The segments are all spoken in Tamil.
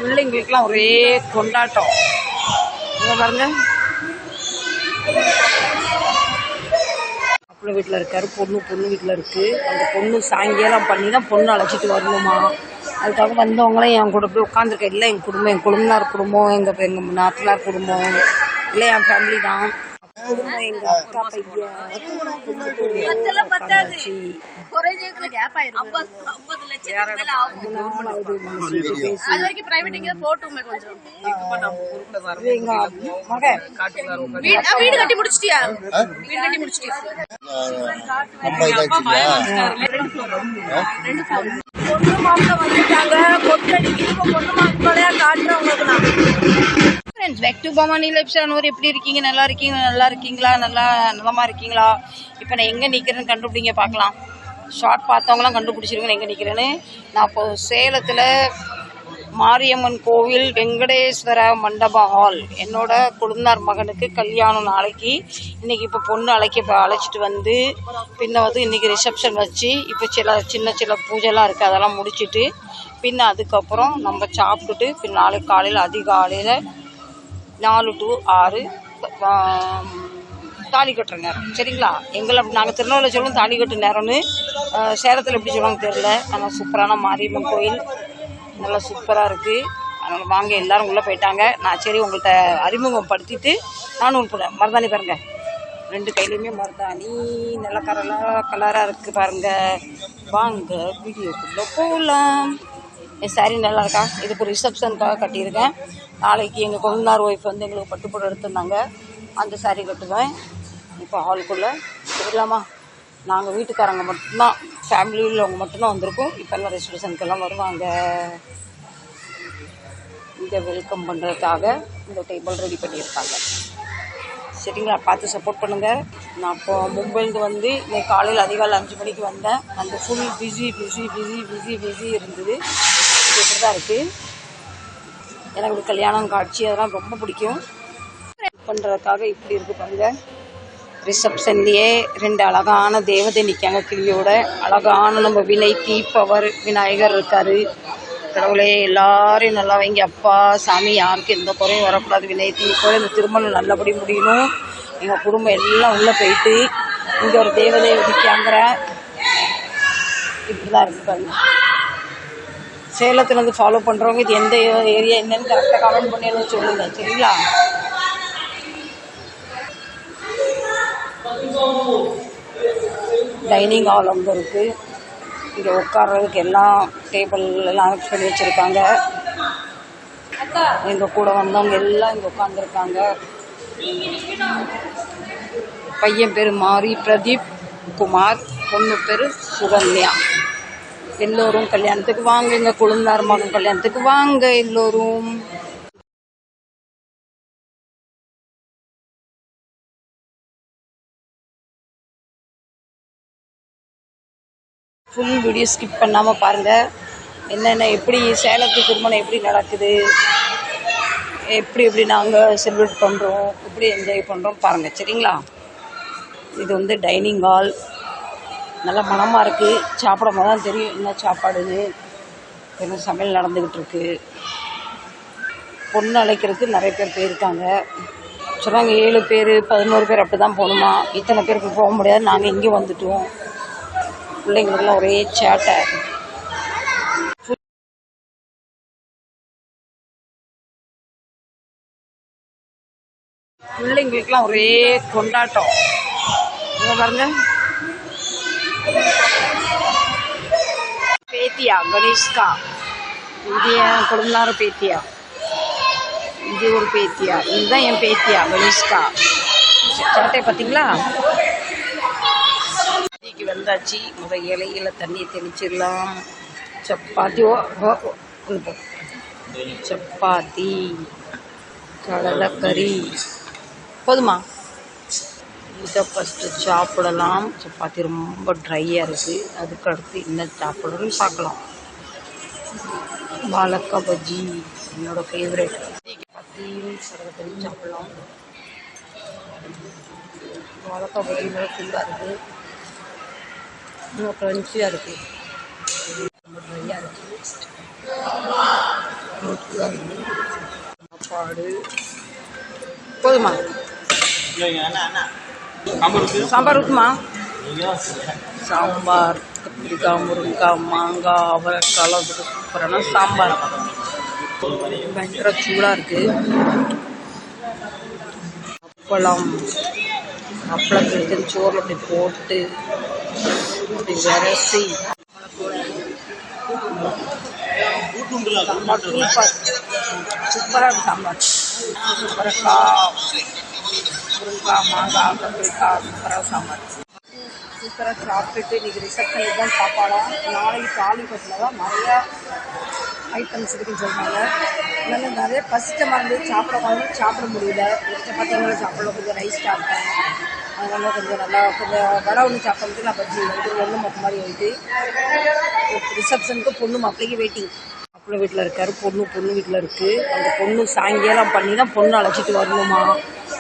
பிள்ளைங்களுக்கெல்லாம் ஒரே கொண்டாட்டம். இங்கே பாருங்க, மாப்பிள்ளை வீட்டில் இருக்காரு, பொண்ணு வீட்டில் இருக்குது. அந்த பொண்ணு சாயங்காலம் பண்ணி தான் பொண்ணு அழைச்சிட்டு வரணுமா. அதுக்காக வந்தவங்களாம் என் கூட போய் உட்காந்துருக்கேன். இல்லை என் குடும்பம், என் குடும்பனார் குடும்பம், எங்கள் நாத்தனார் குடும்பம், இல்லை என் ஃபேமிலி தான். எங்க அக்கா பையன் வீடு கட்டி முடிச்சிட்டியா? வீடு கட்டி முடிச்சிட்டியா? பொண்ணு மாப்பிள்ள வந்துட்டாங்க. பொண்ணடிக்கு பொண்ணு மாப்பிள்ளையா காட்டுறவங்களுக்கு நான் friends back to Bhavani life channel. எப்படி இருக்கீங்க? நல்லா இருக்கீங்களா? நலமா இருக்கீங்களா? இப்போ நான் எங்கே நிற்கிறேன்னு கண்டுபிடிங்க பார்க்கலாம். ஷார்ட் பார்த்தவங்களாம் கண்டுபிடிச்சிருக்கேன் எங்கே நிற்கிறேன்னு. நான் இப்போ சேலத்தில் மாரியம்மன் கோவில் வெங்கடேஸ்வர மண்டப ஹால், என்னோட கொழுந்தார் மகனுக்கு கல்யாணம் நாளைக்கு. இன்றைக்கி இப்போ பொண்ணு அழைச்சிட்டு வந்து பின்ன வந்து இன்றைக்கி ரிசப்ஷன் வச்சு இப்போ சின்ன பூஜைலாம் இருக்குது, அதெல்லாம் முடிச்சுட்டு பின்ன அதுக்கப்புறம் நம்ம சாப்பிட்டுட்டு பின் நாளைக்கு காலையில் அதிகாலையில் 4 to 6 தாலி கட்டுற நேரம். சரிங்களா? எங்களை நாங்கள் திருநெல்வேலியில் சொல்லுவோம் தாலி கட்டு நேரம்னு, சேலத்தில் எப்படி சொல்லுவாங்க தெரியல. ஆனால் சூப்பரான மாரியம்மன் கோயில், நல்லா சூப்பராக இருக்குது. அதனால் வாங்க, எல்லோரும் உள்ளே போயிட்டாங்க. நான் சரி உங்கள்கிட்ட அறிமுகப்படுத்திட்டு நானும் போகிறேன். மருதாணி பாருங்கள், 2 கையிலையுமே மருதாணி நல்லா கலராக இருக்குது பாருங்கள். வாங்க வீடியோக்குள்ளே போகலாம். என் சாரீ நல்லா இருக்கா? இது இப்போ ரிசப்ஷனுக்காக கட்டியிருக்கேன். நாளைக்கு எங்கள் கொழுந்தார் ஒய்ஃப் வந்து எங்களுக்கு பட்டுப்படம் எடுத்திருந்தாங்க, அந்த சாரீ கட்டுவேன். இப்போ ஹாலுக்குள்ளே போயிடலாமா? நாங்கள் வீட்டுக்காரங்க மட்டும்தான், ஃபேமிலியில் உள்ளவங்க மட்டும்தான் வந்திருக்கோம். இப்போ எல்லாம் ரிசப்ஷனுக்கெல்லாம் வருவாங்க. இங்கே வெல்கம் பண்ணுறதுக்காக இந்த டேபிள் ரெடி பண்ணியிருக்காங்க. சரிங்களா? பார்த்து சப்போர்ட் பண்ணுங்கள். நான் இப்போ மும்பைலேருந்து வந்து இன்னைக்கு காலையில் அதிகாலை 5 மணிக்கு வந்தேன். அந்த ஃபுல் பிஸி இருந்தது. இப்படி தான் இருக்குது. எனக்கு கல்யாணம் காட்சி அதெல்லாம் ரொம்ப பிடிக்கும். பண்ணுறதுக்காக இப்படி இருக்குது பாருங்க. ரிசப்ஷன்லேயே 2 அழகான தேவதை நிற்காங்க கிளியோட. அழகான நம்ம வினை தீப்பவர் விநாயகர் இருக்கார். கடவுளே எல்லாரையும் நல்லா வைங்க அப்பா சாமி, யாருக்கும் எந்த குறையும் வரக்கூடாது. வினை தீப்பவர் இந்த திருமணம் நல்லபடி முடியணும். எங்கள் குடும்பம் எல்லாம் உள்ளே போயிட்டு இங்கே ஒரு தேவதை நிற்காங்கிற இப்படி தான் இருக்குது பாருங்க. சேலத்தில் வந்து ஃபாலோ பண்ணுறவங்க இது எந்த ஏரியா என்னன்னு கரெக்டாக கமெண்ட் பண்ணி என்ன சொல்லுங்கள். சரிங்களா? டைனிங் ஹால் அங்கே இருக்குது. இங்கே உட்கார்றதுக்கு எல்லாம் டேபிள் எல்லாம் அரேஞ்ச் பண்ணி வச்சுருக்காங்க. எங்கள் கூட வந்தவங்க எல்லாம் இங்கே உட்காந்துருக்காங்க. பையன் பேர் மாரி பிரதீப் குமார், பொண்ணு பேர் சுகன்யா. எல்லோரும் கல்யாணத்துக்கு வாங்க, எங்கள் கொழுந்தார் மகன் கல்யாணத்துக்கு வாங்க எல்லோரும். ஃபுல் வீடியோ ஸ்கிப் பண்ணாமல் பாருங்கள். என்னென்ன எப்படி சேலத்து திருமணம் எப்படி நடக்குது, எப்படி நாங்கள் செலிப்ரேட் பண்ணுறோம், எப்படி என்ஜாய் பண்ணுறோம் பாருங்கள். சரிங்களா? இது வந்து டைனிங் ஹால், நல்லா மனமாக இருக்குது. சாப்பிடும் போது தான் தெரியும் என்ன சாப்பாடுன்னு. என்ன சமையல் நடந்துக்கிட்டு இருக்கு. பொண்ணு அழைக்கிறதுக்கு நிறைய பேர் போயிருக்காங்க. சொன்னாங்க 7 பேர் 11 பேர் அப்படி தான் போகணுமா. இத்தனை பேருக்கு போக முடியாது, நாங்கள் இங்கே வந்துட்டோம். பிள்ளைங்களுக்கெல்லாம் ஒரே சேட்டை. பிள்ளைங்களுக்கெல்லாம் ஒரே கொண்டாட்டம். இங்கே பாருங்க, பேத்தியா கணேஷ்கா, இது என் கொழுந்தார பேத்தியா, இது ஒரு பேத்தியா, இதுதான் என் பேத்தியா கணேஷ்கா. சேட்டை பார்த்தீங்களா? இன்னைக்கு வந்தாச்சு. முதல் இலையில தண்ணியை தெளிச்சிடலாம். சப்பாத்தி சப்பாத்தி கடலைக்கறி போதுமா? இதை ஃபஸ்ட்டு சாப்பிடலாம். சப்பாத்தி ரொம்ப ட்ரையாக இருக்குது. அதுக்கு அடுத்து என்ன சாப்பிடணும்னு பார்க்கலாம். வாழைக்காய் பஜ்ஜி என்னோடய ஃபேவரட். சப்பாத்தியும் கடலைக்கறி சாப்பிடலாம். வாழைக்காய் பஜ்ஜி நல்லா ஃபுல்லாக இருக்குது, இன்னும் க்ரன்ச்சியாக இருக்குது, ரொம்ப ட்ரையாக இருக்குது. சாப்பாடு போதுமா? சாம்பார் ஊற்றுமா? சாம்பார் கத்திரிக்காய், முருங்கைக்காய், மாங்காய், அவரைக்காய் சூப்பரான சாம்பார். பயங்கர சூடாக இருக்குது. அப்பளத்தை எடுத்து சோறில் அப்படி போட்டு அப்படி விரசி சாம்பார் சூப்பராக சாம்பார். அவரைக்காய், முருங்கைக்காய், மாங்காய், கத்திரிக்காய் சூப்பராக சாம்பார். சூப்பராக சாப்பிட்டுட்டு இன்றைக்கி ரிசப்ஷனுக்கு தான் சாப்பாடாக. நாளைக்கு தாலிபட்டில் தான் நிறையா ஐட்டம்ஸ் இருக்குன்னு சொல்கிறாங்க. அதனால் நிறைய பசித்த மருந்து சாப்பிட முடியல. சப்பாத்திங்களை சாப்பிடல, கொஞ்சம் ரைஸ் சாப்பிட்டேன். அதனால் கொஞ்சம் நல்லா கொஞ்சம் வடை ஒன்று சாப்பிட்றதுக்கு நான் பஜ்ஜி இது ஒன்று மொத்த மாதிரி ஆகிட்டு ரிசப்ஷனுக்கு பொண்ணு மாப்பிள்ளைக்கு வெயிட்டிங். மாப்பிள்ளை வீட்டில் இருக்கார், பொண்ணு வீட்டில் இருக்குது. அந்த பொண்ணு சாயங்காலம் பண்ணி தான் பொண்ணு அழைச்சிட்டு வரணுமா.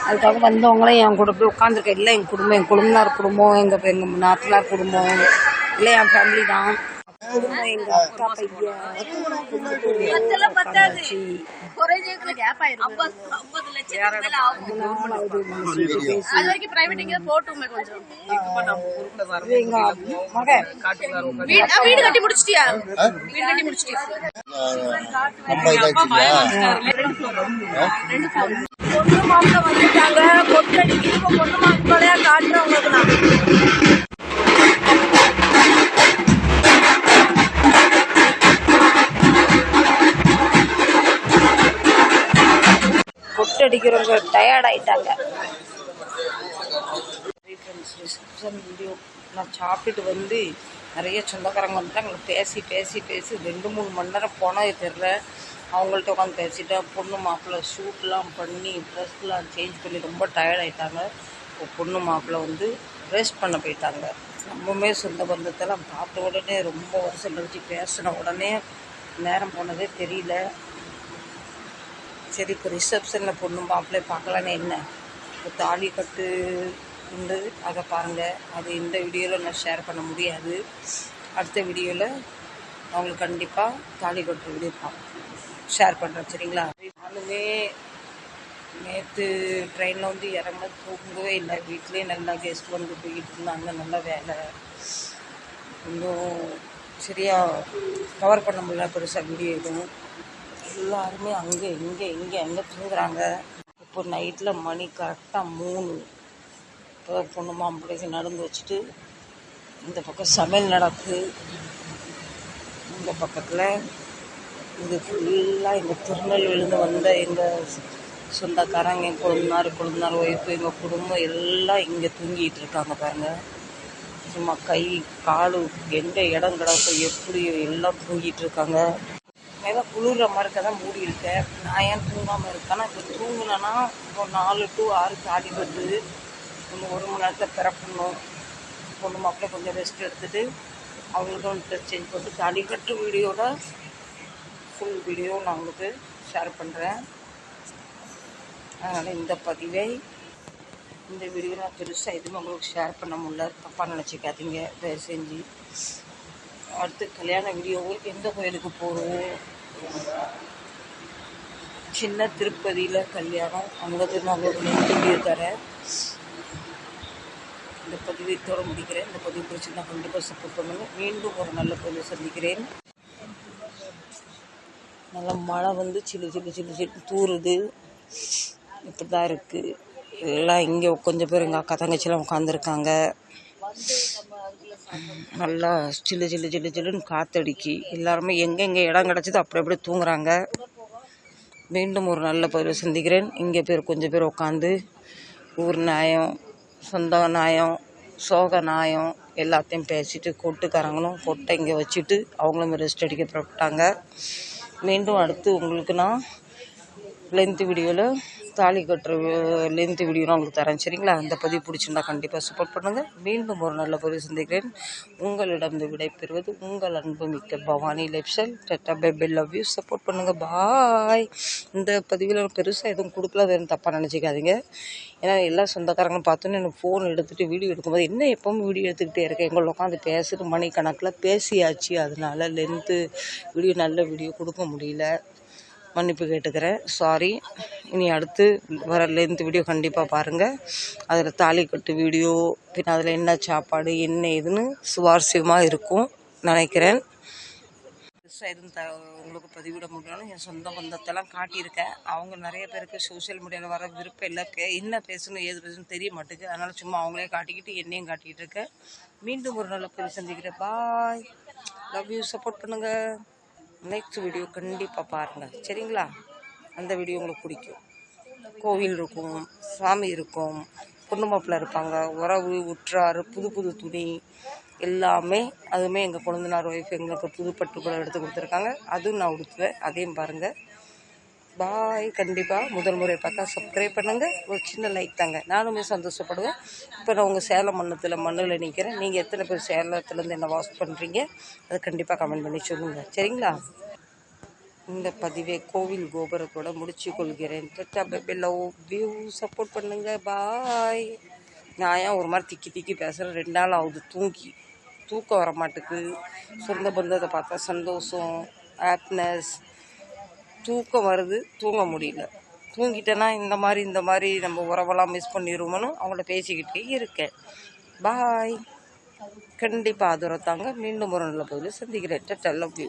அதுக்காக வந்தவங்களே என் கூட போய் உட்காந்துருக்கேன். இல்லை என் குடும்பம், என் குடும்பனார் குடும்பம், எங்கள் நாத்தனார் குடும்பம், இல்லை என் ஃபேமிலி தான் குடும்பம். எங்கள் அக்கா பையன் வீடு கட்டி முடிச்சிட்டியா? வீடு கட்டி முடிச்சிட்டியா? பொண்ணு மாப்பிள்ள வந்துட்டாங்க. பொட்டடிக்கு பொண்ணு மாப்பிள்ளையா காட்டுறவங்களுக்கு நான் பொட்டடிக்கிறவங்க டயர்ட் ஆயிட்டாங்க. ரிசப்ஷன் வீடியோ நான் சாப்பிட்டுட்டு வந்து நிறைய சொந்தக்காரங்க வந்துட்டாங்க. பேசி 2-3 மணி நேரம் போனது தெரில. அவங்கள்ட்ட உட்காந்து பேசிட்டேன். பொண்ணு மாப்பிள்ளை ஷூட்லாம் பண்ணி ட்ரெஸ்லாம் சேஞ்ச் பண்ணி ரொம்ப டயர்ட் ஆகிட்டாங்க. இப்போ பொண்ணு மாப்பிள்ளை வந்து ரெஸ்ட் பண்ண போயிட்டாங்க. ரொம்பவுமே சொந்த பந்தத்தெல்லாம் பார்த்த உடனே ரொம்ப வருஷம் கழிச்சு பேசின உடனே நேரம் போனதே தெரியல. சரி, இப்போ ரிசப்ஷனில் பொண்ணு மாப்பிள்ளை பார்க்கலான்னு என்ன இப்போ தாலி கட்டு உண்டு, அதை பாருங்கள். அது இந்த வீடியோவில் நான் ஷேர் பண்ண முடியாது. அடுத்த வீடியோவில் அவங்களுக்கு கண்டிப்பாக தாலி கட்டுற வீடியோ ஷேர் பண்ணுறேன், சரிங்களா? நானுமே நேற்று ட்ரெயினில் வந்து இறங்க தூங்கவே இல்லை. வீட்டிலே நல்லா கெஸ்ட் வந்து போய்கிட்டு இருந்தாங்க. நல்லா வேலை இன்னும் சரியாக கவர் பண்ண முடியல பெருசாக வீடியோ எதுவும். எல்லாருமே அங்கே எங்கே தூங்குறாங்க. இப்போ நைட்டில் மணி கரெக்டாக 3. இப்போ பொண்ணு மாப்பிள்ளைக்கு நடந்து வச்சுட்டு இந்த பக்கம் சமையல் நடக்குது. இந்த பக்கத்தில் இது ஃபுல்லாக எங்கள் திருநெல்வேலிருந்து வந்த எங்கள் சொந்தக்காரங்க, என் கொழுந்தனார் ஒய்ஃபு, எங்கள் குடும்பம் எல்லாம் இங்கே தூங்கிட்டு இருக்காங்க பாருங்கள். சும்மா கை காலு எங்கே இடம் கிடக்கும் எப்படி எல்லாம் தூங்கிட்டு இருக்காங்க. மேலே குளிர்ற மாதிரி இருக்க தான் மூடி இருக்கேன். நான் ஏன் தூங்காமல் இருக்கேன்னா, இப்போ தூங்கினேன்னா இப்போ 4 to 6 தாலி கட்டு இன்னும் 1 மணி நேரத்தில் பிறப்பணும். பொண்ணு மாப்பிள்ளை கொஞ்சம் ரெஸ்ட் எடுத்துகிட்டு அவங்களுக்கும் ட்ரெஸ் சேஞ்ச் பண்ணிட்டு தாலி கட்டு வீடியோட ஃபுல் வீடியோ நான் உங்களுக்கு ஷேர் பண்ணுறேன். அதனால் இந்த வீடியோ நான் பெருசாக எதுவும் உங்களுக்கு ஷேர் பண்ண முடியல, தப்பாக நினச்சிக்காதீங்க தயவு செஞ்சு. அடுத்து கல்யாண வீடியோவு எந்த கோயிலுக்கு போகிறோம், சின்ன திருப்பதியில் கல்யாணம், அங்கே நான் உங்களுக்கு வீடியோ தரேன். இந்த பதிவை தோற முடிக்கிறேன். இந்த பதிவு பிடிச்சிருந்தா கண்டிப்பாக சப்போர்ட் பண்ணுங்கள். மீண்டும் ஒரு நல்ல பதிவு சந்திக்கிறேன். நல்லா மழை வந்து சில்லு தூறுது. இப்படி தான் இருக்குது. எல்லாம் இங்கே கொஞ்சம் பேர் எங்கள் அக்கா தங்கச்சிலாம் உட்காந்துருக்காங்க. நல்லா சில்லுன்னு காற்றடிக்கி எல்லாருமே எங்கெங்கே இடம் கிடச்சிது அப்படி தூங்குறாங்க. மீண்டும் ஒரு நல்ல பதிவு சந்திக்கிறேன். இங்கே கொஞ்சம் பேர் உட்காந்து ஊர் நியாயம், சொந்த நியாயம், சோக நியாயம் எல்லாத்தையும் பேசிட்டு கொட்டுக்காரங்களும் கொட்டை இங்கே வச்சுட்டு அவங்களும் ரெஸ்ட் அடிக்க புறப்பட்டாங்க. மீண்டும் அடுத்து உங்களுக்கு நான் லென்த்து வீடியோவில் தாலி கட்டுற லென்த்து வீடியோ நான் உங்களுக்கு தரேன், சரிங்களா? அந்த பதிவு பிடிச்சிருந்தா கண்டிப்பாக சப்போர்ட் பண்ணுங்கள். மீண்டும் ஒரு நல்ல பதிவு சந்திக்கிறேன். உங்களிடம் விடைபெறுவது உங்கள் அன்பு மிக்க Bhavani lifestyle. Ta-ta by love you. Support பண்ணுங்கள். பாய். இந்த பதிவில் பெருசாக எதுவும் கொடுக்கல, வேறு தப்பாக நினச்சிக்காதீங்க. ஏன்னா எல்லா சொந்தக்காரங்களும் பார்த்தோன்னே எனக்கு ஃபோன் எடுத்துகிட்டு வீடியோ எடுக்கும்போது என்ன எப்பவும் வீடியோ எடுத்துக்கிட்டே இருக்கேன், எங்களை உட்காந்து பேசிட்டு மணிக்கணக்கில் பேசியாச்சு. அதனால லென்த்து வீடியோ நல்ல வீடியோ கொடுக்க முடியல. மன்னிப்பு கேட்டுக்கிறேன். சாரி. இனி அடுத்து வர லென்த் வீடியோ கண்டிப்பாக பாருங்கள். அதில் தாலி கட்டு வீடியோ, பின் அதில் என்ன சாப்பாடு என்ன ஏதுன்னு சுவாரஸ்யமாக இருக்கும் நினைக்கிறேன். எதுவும் உங்களுக்கு பதிவிட முடியணும். என் சொந்த பந்தத்தெல்லாம் காட்டியிருக்கேன். அவங்க நிறைய பேருக்கு சோஷியல் மீடியாவில் வர விருப்பம் இல்லை. என்ன பேசணும் ஏது பேசணும் தெரிய மாட்டேங்குது. அதனால் சும்மா அவங்களே காட்டிக்கிட்டு என்னையும் காட்டிக்கிட்டு இருக்கேன். மீண்டும் ஒரு நல்ல பேர் சந்திக்கிறேன். பாய். Love you. சப்போர்ட் பண்ணுங்கள். நெக்ஸ்ட் வீடியோ கண்டிப்பாக பாருங்கள். சரிங்களா? அந்த வீடியோ உங்களுக்கு பிடிக்கும். கோவில் இருக்கும், சாமி இருக்கும், பொண்ணு மாப்பிள்ளை இருப்பாங்க, உறவு உற்றார், புது புது துணி எல்லாமே. அதுவுமே எங்கள் கொழுந்தனார் ஒய்ஃப் எங்களுக்கு புது பட்டுப்புடவை எடுத்து கொடுத்துருக்காங்க. அதுவும் நான் உடுத்துவேன். அதையும் பாருங்கள். பாய். கண்டிப்பாக முதல் முறை பார்த்தா சப்ஸ்கிரைப் பண்ணுங்கள். ஒரு சின்ன லைக் தாங்க. நானுமே சந்தோஷப்படுவேன். இப்போ நான் உங்கள் சேலம் மண்ணில் நிற்கிறேன். நீங்கள் எத்தனை பேர் சேலத்துலேருந்து என்ன வாட்ச் பண்ணுறீங்க அதை கண்டிப்பாக கமெண்ட் பண்ணி சொல்லுங்கள். சரிங்களா? இந்த பதிவை கோவில் கோபுரத்தோட முடிச்சு கொள்கிறேன். Love you. சப்போர்ட் பண்ணுங்கள். பாய். நான் ஏன் ஒரு மாதிரி திக்கி திக்கி பேசுகிறேன்? 2 நாள் ஆகுது தூக்கம் வர மாட்டுக்கு. சொந்த பந்தத்தை பார்த்தா சந்தோஷம், ஹாப்பினஸ். தூக்கம் வருது, தூங்க முடியல. தூங்கிட்டேன்னா இந்த மாதிரி நம்ம உறவெல்லாம் மிஸ் பண்ணிடுவோம்னு அவங்கள பேசிக்கிட்டே இருக்கேன். பாய். கண்டிப்பாக ஆதரவு தாங்க. மீண்டும் ஒரு நல்ல பதிவில் சந்திக்கிறேன். Love you.